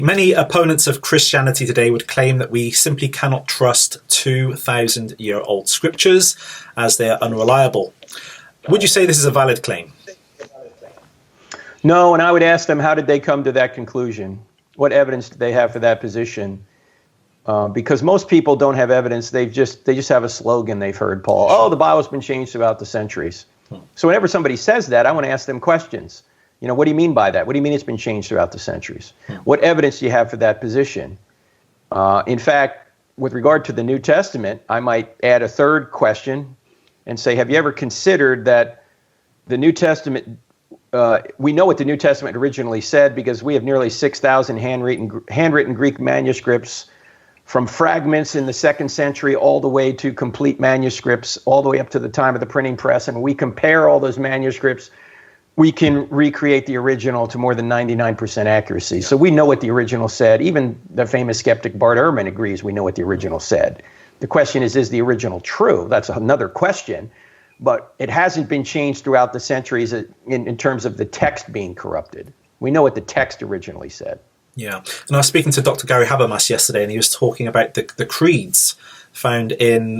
Many opponents of Christianity today would claim that we simply cannot trust 2,000-year-old scriptures as they are unreliable. Would you say this is a valid claim? No, and I would ask them, how did they come to that conclusion? What evidence do they have for that position? Because most people don't have evidence. They just have a slogan they've heard, Paul. Oh, the Bible's been changed throughout the centuries. So whenever somebody says that, I want to ask them questions. What do you mean by that? What do you mean it's been changed throughout the centuries? What evidence do you have for that position? In fact, with regard to the New Testament, I might add a third question and say, have you ever considered that the New Testament, we know what the New Testament originally said because we have nearly 6,000 handwritten Greek manuscripts, from fragments in the 2nd century all the way to complete manuscripts, all the way up to the time of the printing press. And we compare all those manuscripts. We can recreate the original to more than 99% accuracy. So we know what the original said. Even the famous skeptic Bart Ehrman agrees we know what the original said. The question is the original true? That's another question. But it hasn't been changed throughout the centuries in terms of the text being corrupted. We know what the text originally said. Yeah. And I was speaking to Dr. Gary Habermas yesterday, and he was talking about the creeds found in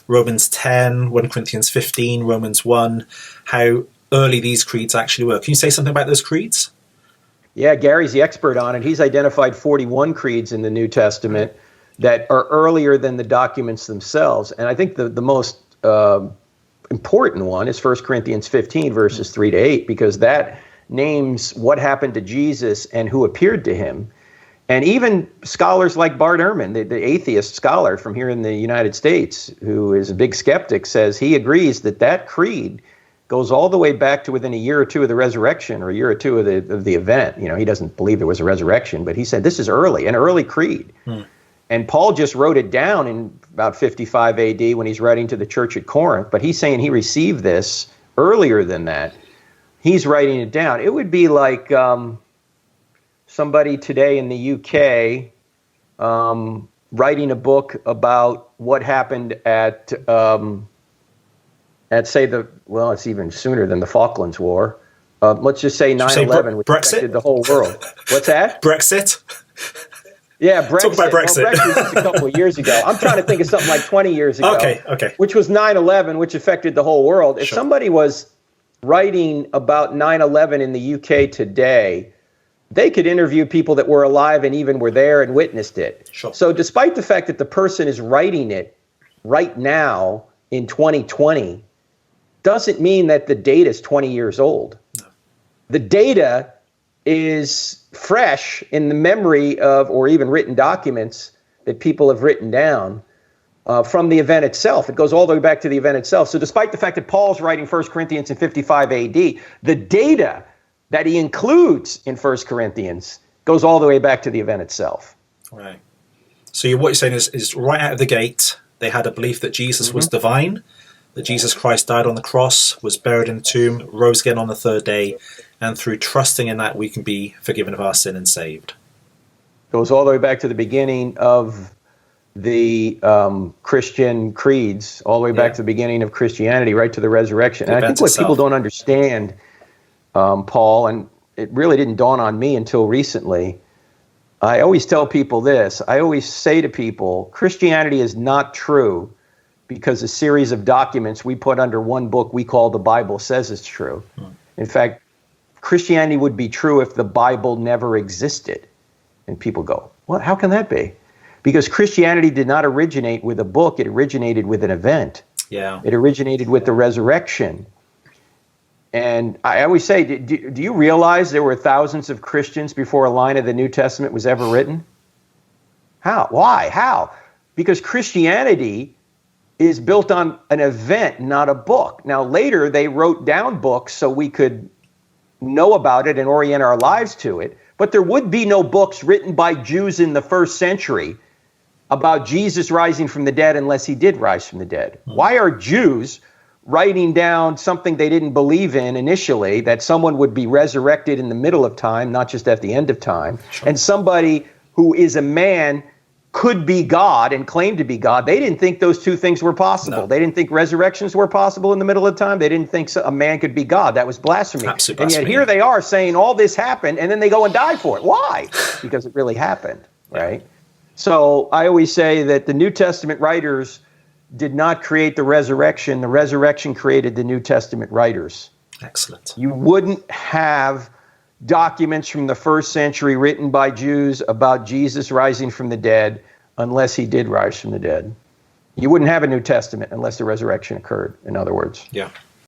Romans 10, 1 Corinthians 15, Romans 1, how early these creeds actually were. Can you say something about those creeds? Yeah, Gary's the expert on it. He's identified 41 creeds in the New Testament that are earlier than the documents themselves. And I think the most important one is 1 Corinthians 15, verses 3 to 8, because that names what happened to Jesus and who appeared to him. And even scholars like Bart Ehrman, the atheist scholar from here in the United States, who is a big skeptic, says he agrees that creed goes all the way back to within a year or two of the resurrection, or a year or two of the event. He doesn't believe there was a resurrection, but he said this is an early creed. And Paul just wrote it down in about 55 AD when he's writing to the church at Corinth, but he's saying he received this earlier than that. He's writing it down. It would be like somebody today in the UK writing a book about what happened at say it's even sooner than the Falklands War. Let's just say 9/11, which affected the whole world. What's that? Brexit? Yeah, Brexit. Talk about Brexit. Well, Brexit was a couple of years ago. I'm trying to think of something like 20 years ago. Okay. Which was 9/11, which affected the whole world. If somebody was writing about 9/11 in the UK today, they could interview people that were alive and even were there and witnessed it. Sure. So despite the fact that the person is writing it right now in 2020, doesn't mean that the data is 20 years old. No. The data is fresh in the memory of, or even written documents that people have written down from the event itself. It goes all the way back to the event itself. So despite the fact that Paul's writing 1 Corinthians in 55 AD, the data that he includes in 1 Corinthians goes all the way back to the event itself. Right. So what you're saying is right out of the gate, they had a belief that Jesus was divine, that Jesus Christ died on the cross, was buried in the tomb, rose again on the third day, and through trusting in that, we can be forgiven of our sin and saved. Goes all the way back to the beginning of the Christian creeds, all the way back to the beginning of Christianity, right to the resurrection. And I think what people don't understand, Paul, and it really didn't dawn on me until recently, I always tell people this. I always say to people, Christianity is not true because a series of documents we put under one book we call the Bible says it's true. In fact, Christianity would be true if the Bible never existed. And people go, well, how can that be? Because Christianity did not originate with a book, it originated with an event. Yeah. It originated with the resurrection. And I always say, do you realize there were thousands of Christians before a line of the New Testament was ever written? How? Why? How? Because Christianity is built on an event, not a book. Now, later they wrote down books so we could know about it and orient our lives to it. But there would be no books written by Jews in the first century about Jesus rising from the dead unless he did rise from the dead. Why are Jews writing down something they didn't believe in initially, that someone would be resurrected in the middle of time, not just at the end of time, and somebody who is a man could be God and claimed to be God, they didn't think those two things were possible. No. They didn't think resurrections were possible in the middle of time. They didn't think a man could be God. That was blasphemy. Absolute and yet blasphemy. here they are saying all this happened, and then they go and die for it. Why? Because it really happened, right? So I always say that the New Testament writers did not create the resurrection. The resurrection created the New Testament writers. Excellent. You wouldn't have documents from the first century written by Jews about Jesus rising from the dead unless he did rise from the dead. You wouldn't have a New Testament unless the resurrection occurred, in other words. Yeah.